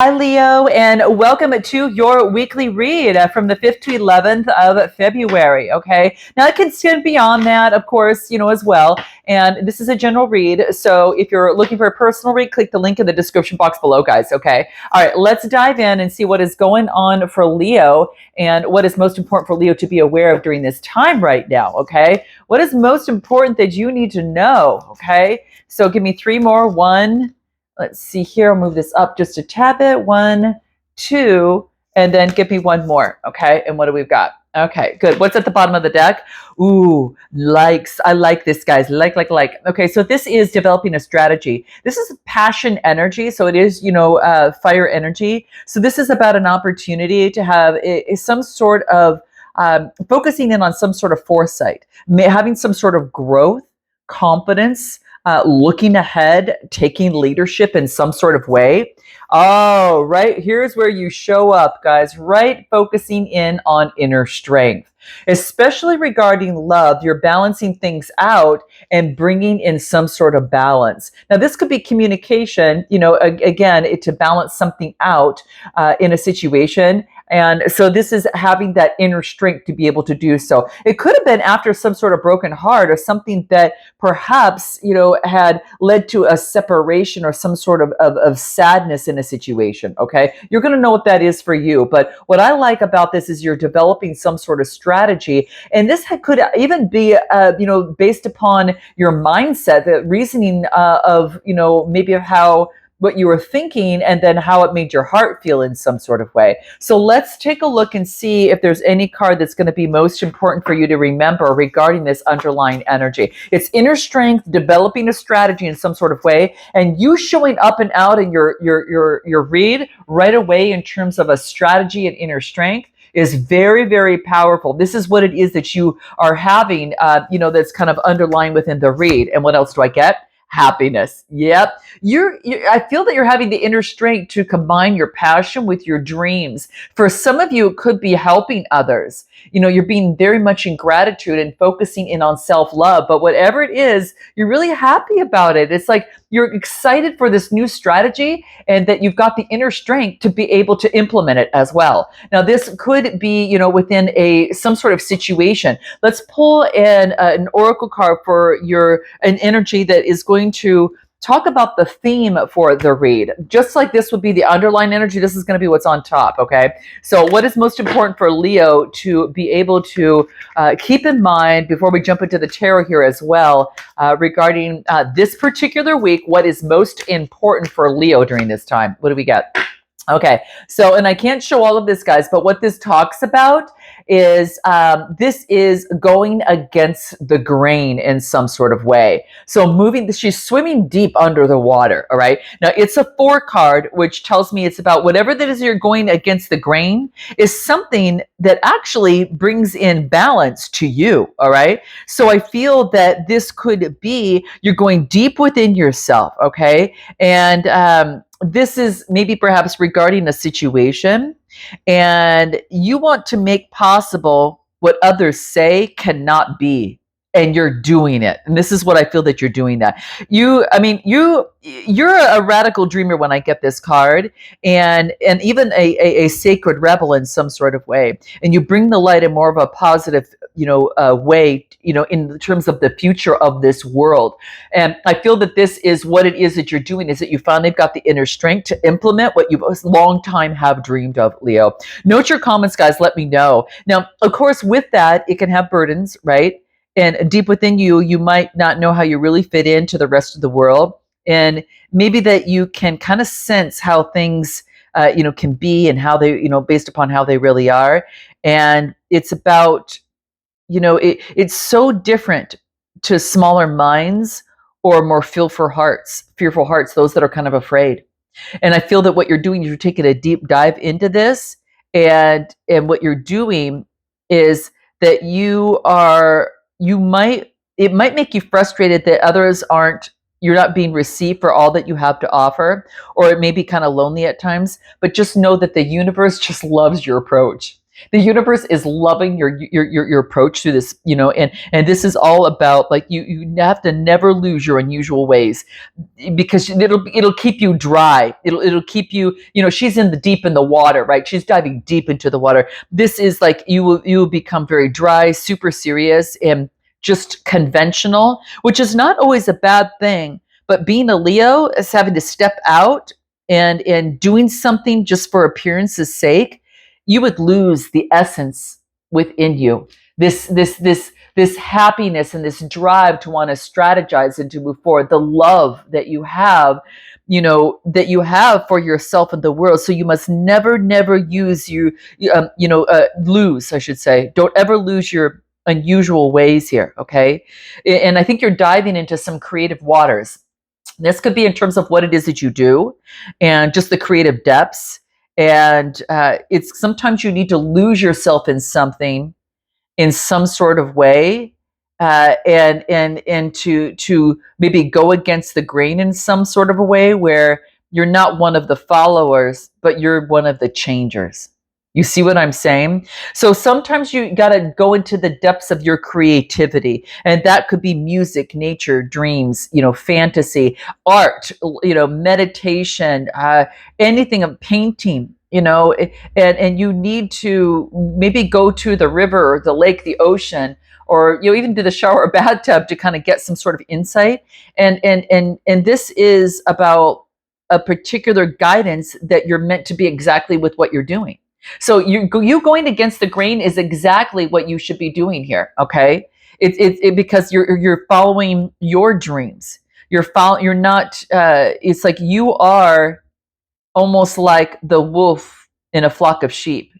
Hi, Leo, and welcome to your weekly read from the 5th to 11th of February. Okay, now it can extend beyond that, of course, as well. And this is a general read. So if you're looking for a personal read, click the link in the description box below, guys. Okay, all right, let's dive in and see what is going on for Leo and what is most important for Leo to be aware of during this time right now. Okay, what is most important that you need to know? Okay, so give me three more. One. Let's see here. I'll move this up just a tad bit. One, two, and then give me one more. Okay. And what do we've got? Okay, good. What's at the bottom of the deck? Ooh, likes. I like this, guys. Like. Okay, so this is developing a strategy. This is passion energy. So it is, fire energy. So this is about an opportunity to have some sort of focusing in on some sort of foresight, having some sort of growth, confidence, looking ahead, taking leadership in some sort of way. Oh, right. Here's where you show up, guys, right? Focusing in on inner strength, especially regarding love. You're balancing things out and bringing in some sort of balance. Now, this could be communication, again, to balance something out in a situation. And so this is having that inner strength to be able to do so. It could have been after some sort of broken heart or something that perhaps, had led to a separation or some sort of sadness in a situation. Okay. You're going to know what that is for you. But what I like about this is you're developing some sort of strategy. And this could even be, based upon your mindset, the reasoning of, maybe of how what you were thinking and then how it made your heart feel in some sort of way. So let's take a look and see if there's any card that's going to be most important for you to remember regarding this underlying energy. It's inner strength, developing a strategy in some sort of way, and you showing up and out in your read right away in terms of a strategy and inner strength is very, very powerful. This is what it is that you are having, that's kind of underlying within the read. And what else do I get? Happiness. Yep. I feel that you're having the inner strength to combine your passion with your dreams. For some of you, it could be helping others. You're being very much in gratitude and focusing in on self-love. But whatever it is, you're really happy about it. It's like you're excited for this new strategy and that you've got the inner strength to be able to implement it as well. Now, this could be, within some sort of situation. Let's pull an oracle card for an energy that is going to talk about the theme for the read. Just like this would be the underlying energy, this is going to be what's on top, okay? So what is most important for Leo to be able to keep in mind before we jump into the tarot here as well regarding this particular week, what is most important for Leo during this time? What do we get? Okay, so, and I can't show all of this, guys, but what this talks about is this is going against the grain in some sort of way. So she's swimming deep under the water, all right? Now, it's a 4 card, which tells me it's about whatever that is you're going against the grain is something that actually brings in balance to you, all right? So I feel that this could be you're going deep within yourself, okay? And this is maybe perhaps regarding a situation, and you want to make possible what others say cannot be, and you're doing it. And this is what I feel that you're doing that. You're a radical dreamer when I get this card, and even a sacred rebel in some sort of way. And you bring the light in more of a positive, way, in terms of the future of this world. And I feel that this is what it is that you're doing, is that you finally got the inner strength to implement what you've a long time have dreamed of, Leo. Note your comments, guys. Let me know. Now, of course, with that, it can have burdens, right? And deep within you, you might not know how you really fit into the rest of the world. And maybe that you can kind of sense how things, can be and how they, based upon how they really are. And it's about, it's so different to smaller minds or more fearful hearts, those that are kind of afraid. And I feel that what you're doing is you're taking a deep dive into this, and what you're doing is that it might make you frustrated that you're not being received for all that you have to offer, or it may be kind of lonely at times, but just know that the universe just loves your approach. The universe is loving your approach to this, and this is all about, like, you have to never lose your unusual ways, because it'll keep you dry. It'll keep you, she's in the deep in the water, right? She's diving deep into the water. This is like, you will become very dry, super serious, and just conventional, which is not always a bad thing. But being a Leo is having to step out and doing something just for appearance's sake, you would lose the essence within you. This happiness and this drive to want to strategize and to move forward, the love that you have, that you have for yourself and the world. So you must never use lose, I should say. Don't ever lose your unusual ways here, okay? And I think you're diving into some creative waters. This could be in terms of what it is that you do and just the creative depths. And it's sometimes you need to lose yourself in something in some sort of way, and to maybe go against the grain in some sort of a way where you're not one of the followers, but you're one of the changers. You see what I'm saying? So sometimes you got to go into the depths of your creativity, and that could be music, nature, dreams, fantasy, art, meditation, anything of painting, and you need to maybe go to the river or the lake, the ocean, or even do the shower or bathtub to kind of get some sort of insight. And this is about a particular guidance that you're meant to be exactly with what you're doing. So you going against the grain is exactly what you should be doing here. Okay, because you're following your dreams. You're not. It's like you are almost like the wolf in a flock of sheep,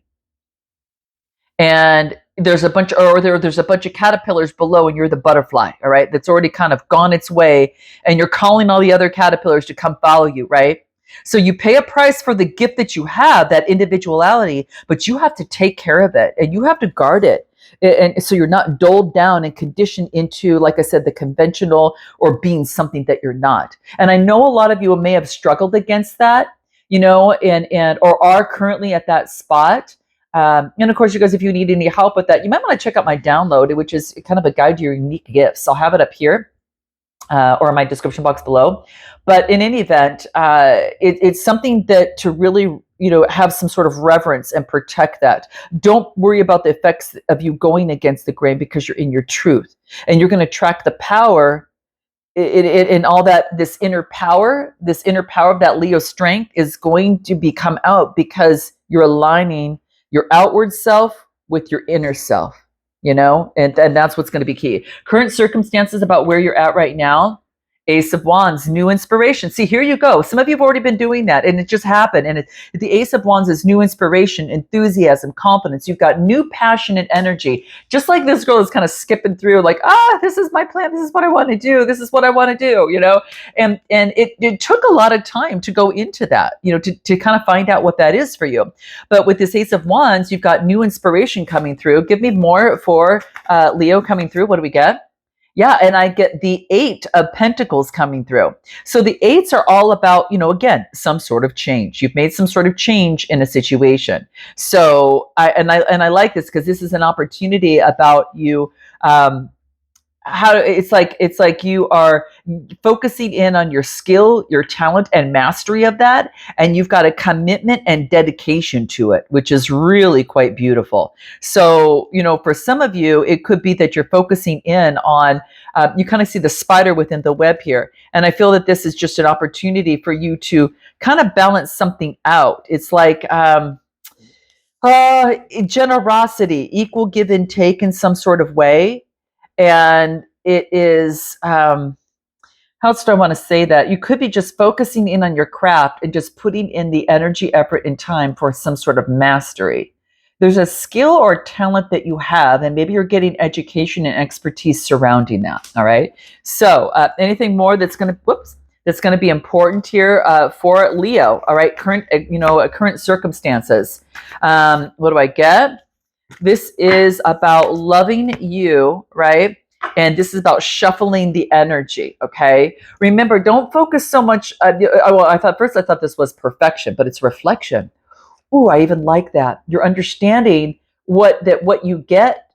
and there's a bunch, there's a bunch of caterpillars below, and you're the butterfly. All right, that's already kind of gone its way, and you're calling all the other caterpillars to come follow you. Right. So you pay a price for the gift that you have, that individuality, but you have to take care of it and you have to guard it. And so you're not doled down and conditioned into, like I said, the conventional or being something that you're not. And I know a lot of you may have struggled against that, and or are currently at that spot. And of course, you guys, if you need any help with that, you might want to check out my download, which is kind of a guide to your unique gifts. I'll have it up here. Or in my description box below. But in any event, it's something that to really, have some sort of reverence and protect that. Don't worry about the effects of you going against the grain, because you're in your truth, and you're going to track the power in all that. This inner power of that Leo strength is going to come out, because you're aligning your outward self with your inner self. And that's what's going to be key. Current circumstances about where you're at right now. Ace of Wands, new inspiration. See, here you go. Some of you have already been doing that, and it just happened. And the Ace of Wands is new inspiration, enthusiasm, confidence. You've got new passion and energy. Just like this girl is kind of skipping through, like, this is my plan. This is what I want to do. This is what I want to do, And it took a lot of time to go into that, to kind of find out what that is for you. But with this Ace of Wands, you've got new inspiration coming through. Give me more for Leo coming through. What do we get? Yeah, and I get the 8 of Pentacles coming through. So the 8s are all about, again, some sort of change. You've made some sort of change in a situation. So I like this, because this is an opportunity about you. It's like you are focusing in on your skill, your talent, and mastery of that, and you've got a commitment and dedication to it, which is really quite beautiful. So for some of you, it could be that you're focusing in on, you kind of see the spider within the web here, and I feel that this is just an opportunity for you to kind of balance something out. It's like generosity, equal give and take in some sort of way. And it is, how else do I want to say that? You could be just focusing in on your craft and just putting in the energy, effort, and time for some sort of mastery. There's a skill or talent that you have, and maybe you're getting education and expertise surrounding that. All right. So anything more that's going to be important here for Leo. All right. Current circumstances. What do I get? This is about loving you, right? And this is about shuffling the energy, okay? Remember, don't focus so much. I thought this was perfection, but it's reflection. Ooh, I even like that. You're understanding what you get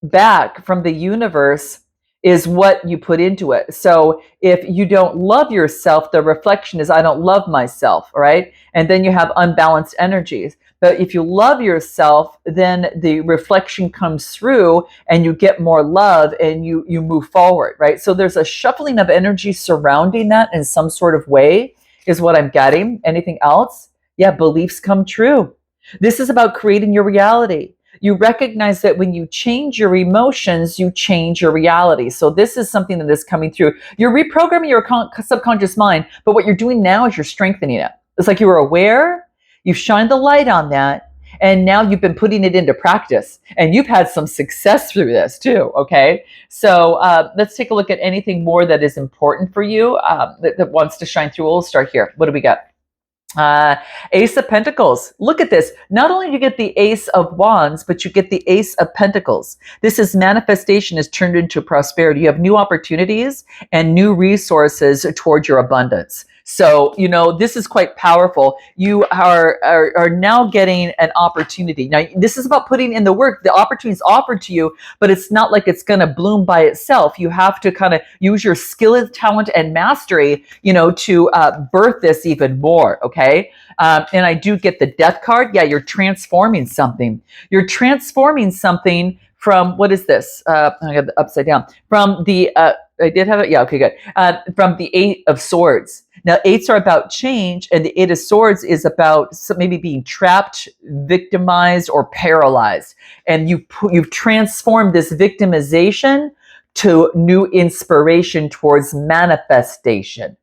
back from the universe is what you put into it. So if you don't love yourself, the reflection is I don't love myself, right? And then you have unbalanced energies. But if you love yourself, then the reflection comes through and you get more love and you move forward, right? So there's a shuffling of energy surrounding that in some sort of way is what I'm getting. Anything else? Yeah, beliefs come true. This is about creating your reality. You recognize that when you change your emotions, you change your reality. So this is something that is coming through. You're reprogramming your subconscious mind, but what you're doing now is you're strengthening it. It's like you were aware, you've shined the light on that, and now you've been putting it into practice. And you've had some success through this too, okay? So let's take a look at anything more that is important for you that wants to shine through. We'll start here. What do we got? Ace of Pentacles. Look at this. Not only do you get the Ace of Wands, but you get the Ace of Pentacles. This is manifestation is turned into prosperity. You have new opportunities and new resources towards your abundance. So, this is quite powerful. You are now getting an opportunity. Now, this is about putting in the work. The opportunity is offered to you, but it's not like it's going to bloom by itself. You have to kind of use your skill, talent, and mastery, to birth this even more, okay? And I do get the Death card. Yeah, you're transforming something. You're transforming something from, what is this? I got the upside down. From the, I did have it. Yeah, okay, good. From the Eight of Swords. Now, eights are about change, and the Eight of Swords is about maybe being trapped, victimized, or paralyzed. And you've transformed this victimization to new inspiration towards manifestation.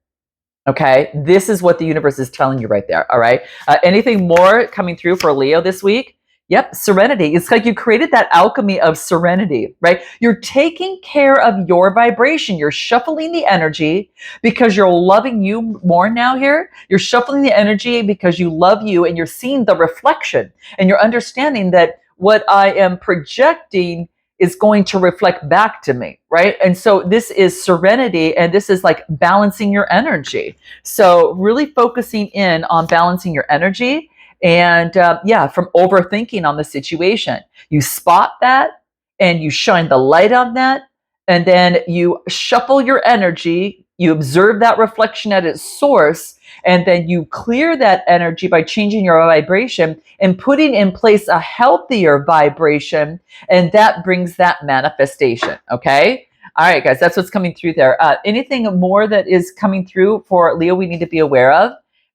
Okay, this is what the universe is telling you right there. All right, anything more coming through for Leo this week? Yep, serenity. It's like you created that alchemy of serenity, right? You're taking care of your vibration. You're shuffling the energy because you're loving you more now here. You're shuffling the energy because you love you and you're seeing the reflection and you're understanding that what I am projecting is going to reflect back to me, right? And so this is serenity and this is like balancing your energy. So really focusing in on balancing your energy and from overthinking on the situation. You spot that and you shine the light on that and then you shuffle your energy, you observe that reflection at its source, and then you clear that energy by changing your vibration and putting in place a healthier vibration, and that brings that manifestation, okay? All right, guys, that's what's coming through there. Anything more that is coming through for Leo we need to be aware of?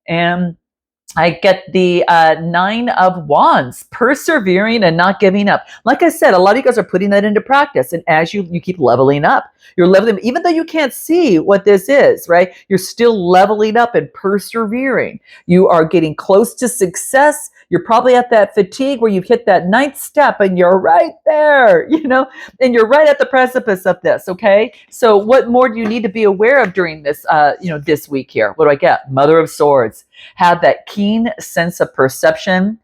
And I get the Nine of Wands, persevering and not giving up. Like I said, a lot of you guys are putting that into practice. And as you keep leveling up, you're leveling, even though you can't see what this is, right? You're still leveling up and persevering. You are getting close to success. You're probably at that fatigue where you've hit that ninth step and you're right there, and you're right at the precipice of this, okay? So what more do you need to be aware of during this, this week here? What do I get? Mother of Swords. Have that keen sense of perception.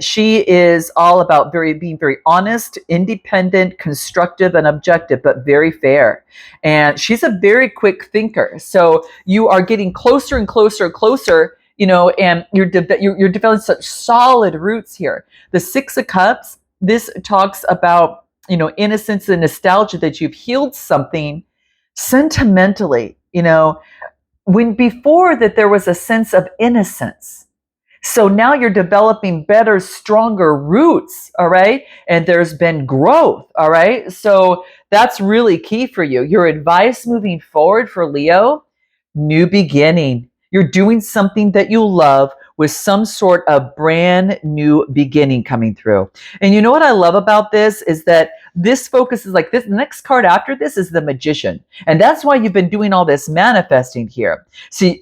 She is all about being very honest, independent, constructive, and objective, but very fair. And she's a very quick thinker. So you are getting closer and closer and closer, and you're developing such solid roots here. The Six of Cups, this talks about, innocence and nostalgia, that you've healed something sentimentally, when before that there was a sense of innocence. So now you're developing better, stronger roots, all right? And there's been growth, all right? So that's really key for you. Your advice moving forward for Leo, new beginning. You're doing something that you love with some sort of brand new beginning coming through. And you know what I love about this is that this focuses like this. The next card after this is the Magician. And that's why you've been doing all this manifesting here. See,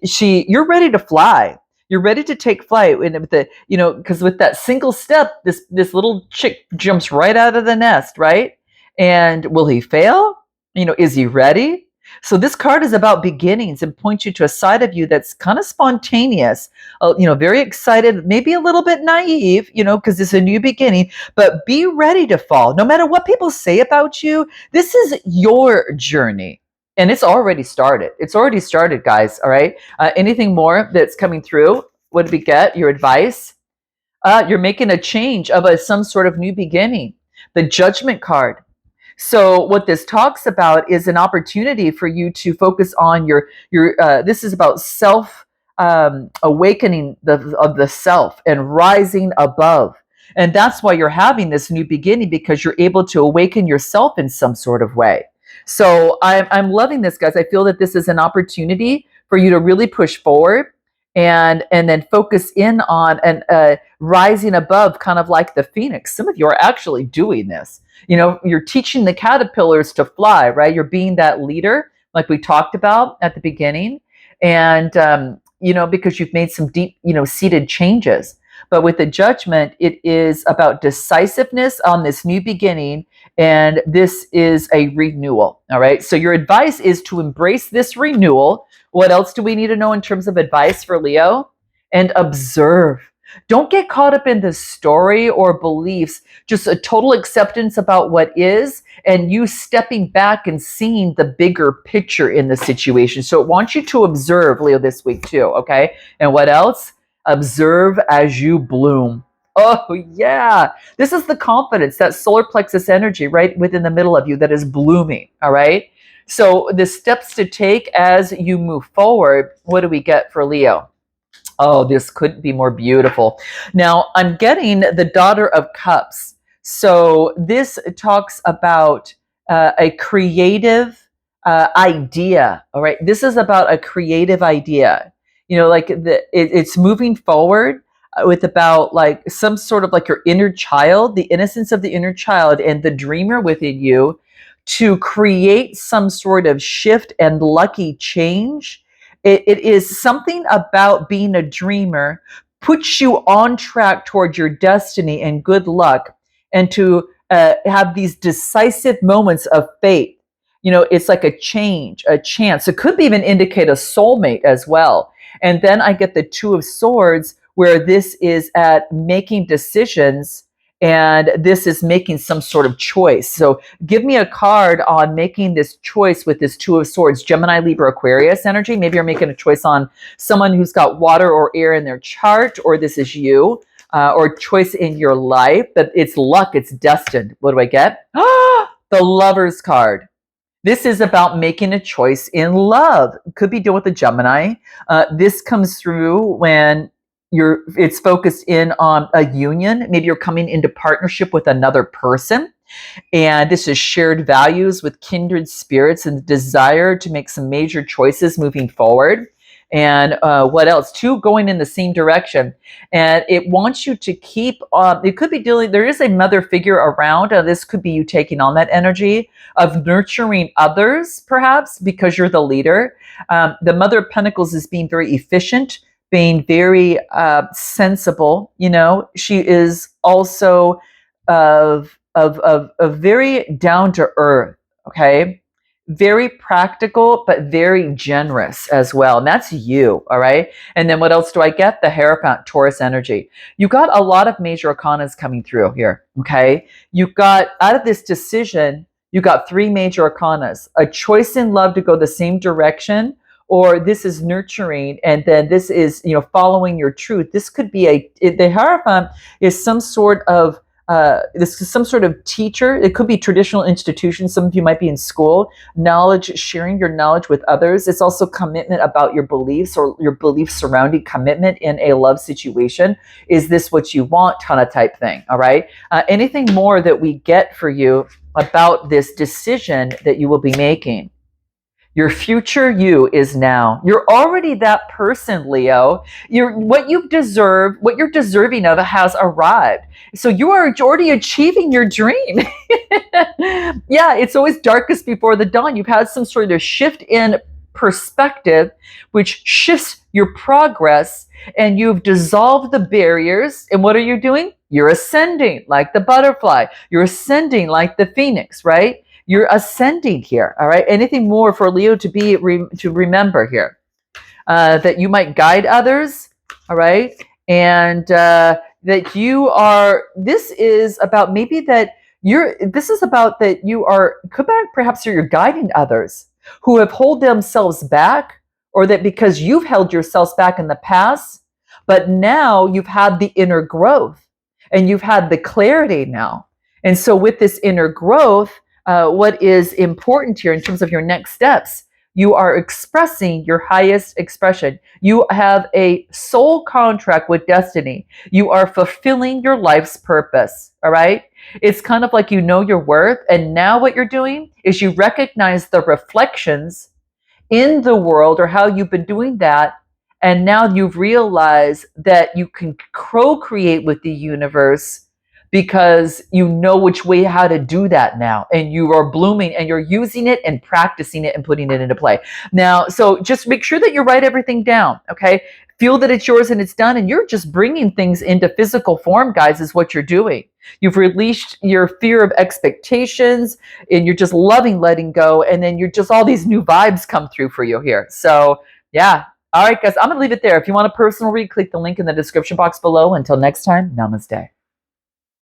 you're ready to fly. You're ready to take flight. And with the, because with that single step, this little chick jumps right out of the nest, right? And will he fail? Is he ready? So this card is about beginnings and points you to a side of you that's kind of spontaneous, very excited, maybe a little bit naive, because it's a new beginning, but be ready to fall. No matter what people say about you, this is your journey. And it's already started. It's already started, guys. All right. Anything more that's coming through? What did we get? Your advice? You're making a change of some sort of new beginning. The Judgment card. So what this talks about is an opportunity for you to focus on your. This is about self awakening of the self and rising above, and that's why you're having this new beginning, because you're able to awaken yourself in some sort of way. So I'm loving this, guys. I feel that this is an opportunity for you to really push forward and then focus in on and rising above, kind of like the phoenix. Some of you are actually doing this. You're teaching the caterpillars to fly, right? You're being that leader, like we talked about at the beginning. And, because you've made some deep, seated changes. But with the Judgment, it is about decisiveness on this new beginning. And this is a renewal. All right. So your advice is to embrace this renewal. What else do we need to know in terms of advice for Leo? And observe. Don't get caught up in the story or beliefs, just a total acceptance about what is, and you stepping back and seeing the bigger picture in the situation. So it wants you to observe, Leo, this week too, okay? And what else? Observe as you bloom. Oh, yeah. This is the confidence, that solar plexus energy right within the middle of you that is blooming, all right? So the steps to take as you move forward, what do we get for Leo? Oh, this couldn't be more beautiful. Now, I'm getting the Daughter of Cups. So this talks about a creative idea. All right. This is about a creative idea. Like it's moving forward with about like some sort of like your inner child, the innocence of the inner child and the dreamer within you, to create some sort of shift and lucky change. It is something about being a dreamer, puts you on track toward your destiny and good luck, and to have these decisive moments of fate. It's like a change, a chance. It could even indicate a soulmate as well. And then I get the Two of Swords, where this is at making decisions, and this is making some sort of choice. So give me a card on making this choice with this Two of Swords, Gemini, Libra, Aquarius energy. Maybe you're making a choice on someone who's got water or air in their chart, or this is you, or choice in your life. But it's luck, it's destined. What do I get? The Lover's card. This is about making a choice in love. Could be dealing with a Gemini. This comes through when it's focused in on a union. Maybe you're coming into partnership with another person. And this is shared values with kindred spirits and the desire to make some major choices moving forward. And what else? Two going in the same direction. And it wants you to keep, it could be there is a mother figure around. This could be you taking on that energy of nurturing others, perhaps, because you're the leader. The Mother of Pentacles is being very efficient, being very sensible. She is also of very down to earth. Okay. Very practical, but very generous as well. And that's you. All right. And then what else do I get? The Hierophant, Taurus energy. You got a lot of major arcanas coming through here. Okay. You got, out of this decision, you got three major arcanas: a choice in love to go the same direction, or this is nurturing, and then this is, following your truth. This could be the Hierophant is some sort of this is some sort of teacher. It could be traditional institutions. Some of you might be in school. Knowledge, sharing your knowledge with others. It's also commitment about your beliefs, or your beliefs surrounding commitment in a love situation. Is this what you want? Kind of type thing. All right. Anything more that we get for you about this decision that you will be making? Your future you is now. You're already that person, Leo. What you're deserving of has arrived. So you are already achieving your dream. Yeah, it's always darkest before the dawn. You've had some sort of shift in perspective, which shifts your progress, and you've dissolved the barriers. And what are you doing? You're ascending like the butterfly. You're ascending like the phoenix, right? You're ascending here, all right? Anything more for Leo to remember here? That you might guide others, all right? And that you are, this is about maybe that perhaps you're guiding others who have held themselves back, or that because you've held yourselves back in the past, But now you've had the inner growth and you've had the clarity now. And so, with this inner growth, what is important here in terms of your next steps, you are expressing your highest expression. You have a soul contract with destiny. You are fulfilling your life's purpose. All right. It's kind of like you know your worth. And now what you're doing is you recognize the reflections in the world or how you've been doing that. And now you've realized that you can co-create with the universe because you know which way how to do that now, and you are blooming and you're using it and practicing it and putting it into play now. So just make sure that you write everything down. Okay, feel that it's yours and it's done, and you're just bringing things into physical form, guys, is what you're doing. You've released your fear of expectations and you're just loving letting go, and then you're just all these new vibes come through for you here. So yeah, all right guys, I'm gonna leave it there. If you want a personal read, click the link in the description box below. Until next time, namaste.